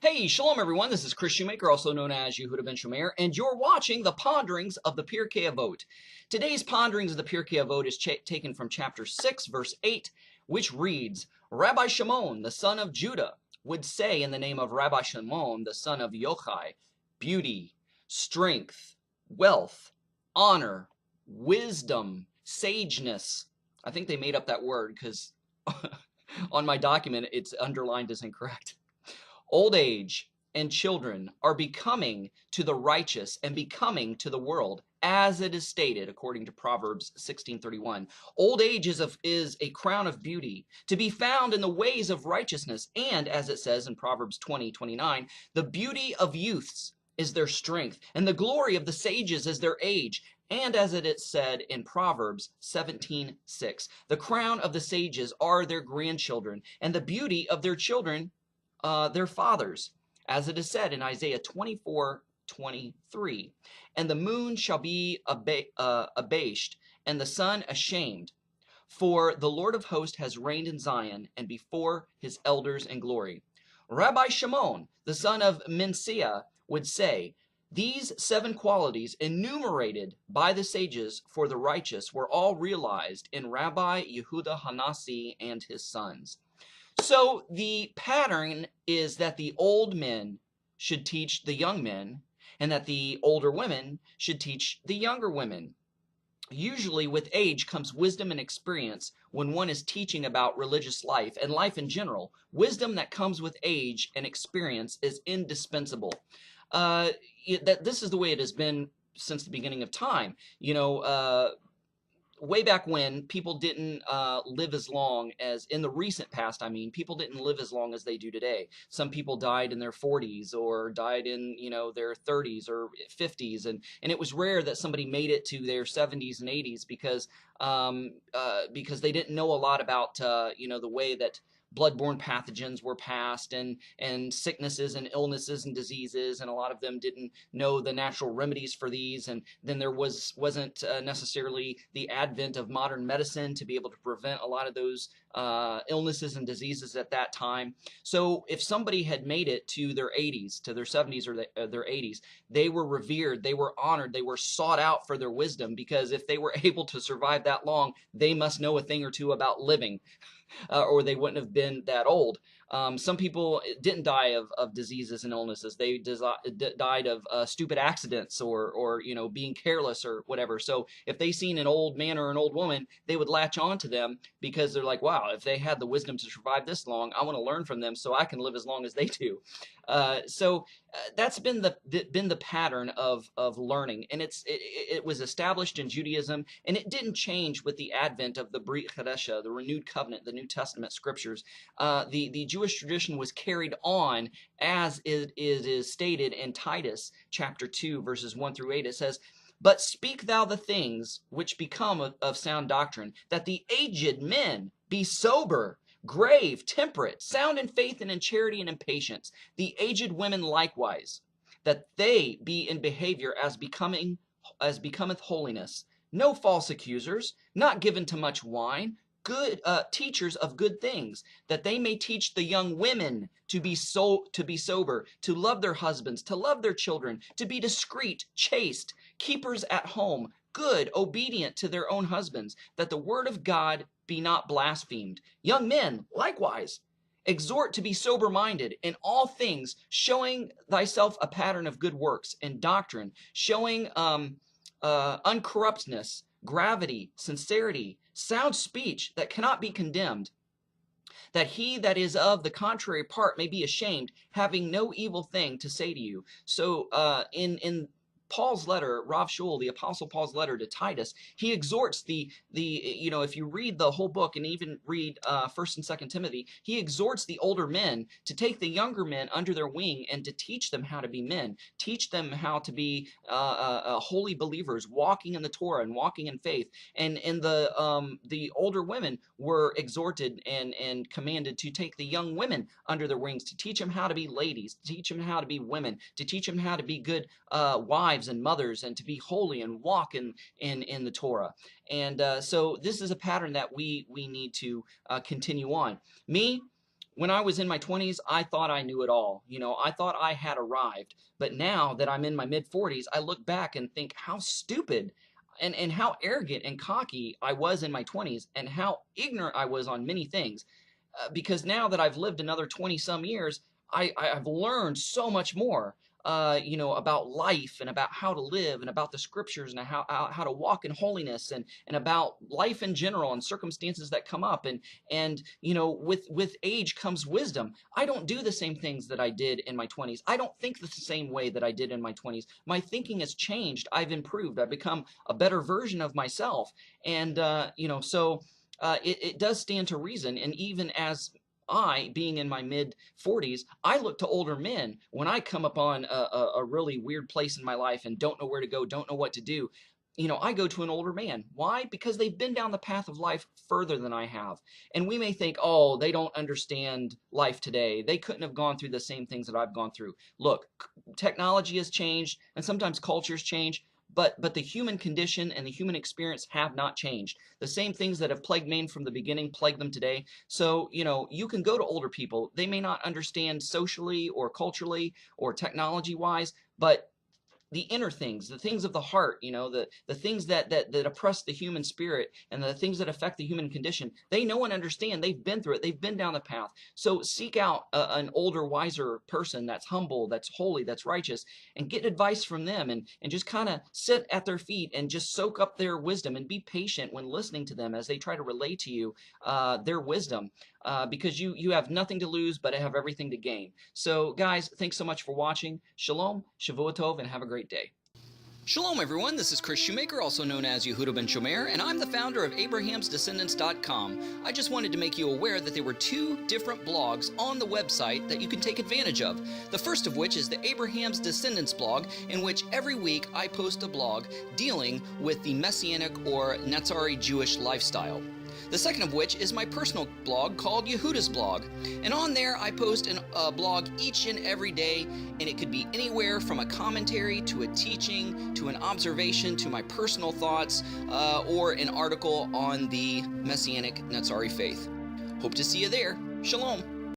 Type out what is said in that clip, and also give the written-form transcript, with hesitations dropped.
Hey, shalom everyone, this is Chris Shoemaker, also known as Yehuda Ben Shomer, and you're watching the Ponderings of the Perkei Avot. Today's Ponderings of the Perkei Avot is taken from chapter 6, verse 8, which reads, Rabbi Shimon, the son of Judah, would say in the name of Rabbi Shimon, the son of Yochai, beauty, strength, wealth, honor, wisdom, sageness. I think they made up that word because on my document it's underlined as incorrect. Old age and children are becoming to the righteous and becoming to the world, as it is stated according to Proverbs 16:31. Old age is a crown of beauty, to be found in the ways of righteousness, and as it says in Proverbs 20:29, the beauty of youths is their strength, and the glory of the sages is their age. And as it is said in Proverbs 17:6, the crown of the sages are their grandchildren, and the beauty of their children their fathers, as it is said in Isaiah 24:23. And the moon shall be abased, and the sun ashamed. For the Lord of hosts has reigned in Zion, and before his elders in glory. Rabbi Shimon, the son of Mensiah, would say, these 7 qualities enumerated by the sages for the righteous were all realized in Rabbi Yehuda Hanasi and his sons. So the pattern is that the old men should teach the young men, and that the older women should teach the younger women. Usually with age comes wisdom and experience when one is teaching about religious life and life in general. Wisdom that comes with age and experience is indispensable. This is the way it has been since the beginning of time. Way back when, people didn't live as long as, in the recent past, people didn't live as long as they do today. Some people died in their 40s or died in, their 30s or 50s, and it was rare that somebody made it to their 70s and 80s because they didn't know a lot about, the way that bloodborne pathogens were passed and sicknesses and illnesses and diseases, and a lot of them didn't know the natural remedies for these, and then there wasn't necessarily the advent of modern medicine to be able to prevent a lot of those illnesses and diseases at that time. So if somebody had made it to their 80s, to their 70s or their 80s, they were revered, they were honored, they were sought out for their wisdom, because if they were able to survive that long, they must know a thing or two about living. Or they wouldn't have been that old. Some people didn't die of diseases and illnesses. They died of stupid accidents or being careless or whatever. So if they seen an old man or an old woman, they would latch on to them because they're like, wow, if they had the wisdom to survive this long, I want to learn from them so I can live as long as they do. That's been the pattern of learning, and it was established in Judaism, and it didn't change with the advent of the Brit Chadasha, the renewed covenant, the New Testament scriptures. The Jewish tradition was carried on as it is stated in Titus chapter 2 verses 1 through 8. It says, but speak thou the things which become of sound doctrine, that the aged men be sober, grave, temperate, sound in faith and in charity and in patience. The aged women likewise, that they be in behavior as becometh holiness, no false accusers, not given to much wine, good teachers of good things, that they may teach the young women to be sober, to love their husbands, to love their children, to be discreet, chaste, keepers at home, good, obedient to their own husbands, that the word of God be not blasphemed. Young men, likewise, exhort to be sober-minded in all things, showing thyself a pattern of good works and doctrine, showing uncorruptness, gravity, sincerity, sound speech that cannot be condemned, that he that is of the contrary part may be ashamed, having no evil thing to say to you. So in Paul's letter, Rav Shaul, the Apostle Paul's letter to Titus, he exhorts if you read the whole book and even read 1st and 2nd Timothy, he exhorts the older men to take the younger men under their wing and to teach them how to be men, teach them how to be holy believers, walking in the Torah and walking in faith. And the older women were exhorted and commanded to take the young women under their wings, to teach them how to be ladies, to teach them how to be women, to teach them how to be good wives and mothers, and to be holy and walk in the Torah. And so this is a pattern that we need to continue on. Me, when I was in my 20s, I thought I knew it all. You know, I thought I had arrived. But now that I'm in my mid 40s, I look back and think how stupid and how arrogant and cocky I was in my 20s, and how ignorant I was on many things. Because now that I've lived another 20 some years, I've learned so much more, you know, about life and about how to live and about the scriptures and how to walk in holiness and about life in general and circumstances that come up. And, you know, with age comes wisdom. I don't do the same things that I did in my 20s. I don't think the same way that I did in my 20s. My thinking has changed. I've improved. I've become a better version of myself. And, you know, so it does stand to reason. And even as I, being in my mid 40s, I look to older men when I come upon a really weird place in my life and don't know where to go, don't know what to do. You know, I go to an older man. Why? Because they've been down the path of life further than I have. And we may think, oh, they don't understand life today. They couldn't have gone through the same things that I've gone through. Look, technology has changed, and sometimes cultures change. But the human condition and the human experience have not changed. The same things that have plagued men from the beginning plague them today. So, you know, you can go to older people. They may not understand socially or culturally or technology-wise, but the inner things, the things of the heart, you know, the things that oppress the human spirit and the things that affect the human condition, they know and understand. They've been through it. They've been down the path. So seek out an older, wiser person that's humble, that's holy, that's righteous, and get advice from them, and just kind of sit at their feet and just soak up their wisdom, and be patient when listening to them as they try to relay to you their wisdom. Because you have nothing to lose, but have everything to gain. So, guys, thanks so much for watching. Shalom, Shavua Tov, and have a great day. Shalom, everyone. This is Chris Shoemaker, also known as Yehuda Ben Shomer, and I'm the founder of AbrahamsDescendants.com. I just wanted to make you aware that there were two different blogs on the website that you can take advantage of. The first of which is the Abraham's Descendants blog, in which every week I post a blog dealing with the Messianic or Nazari Jewish lifestyle. The second of which is my personal blog called Yehuda's Blog. And on there I post a blog each and every day, and it could be anywhere from a commentary to a teaching to an observation to my personal thoughts or an article on the Messianic Nazari faith. Hope to see you there. Shalom.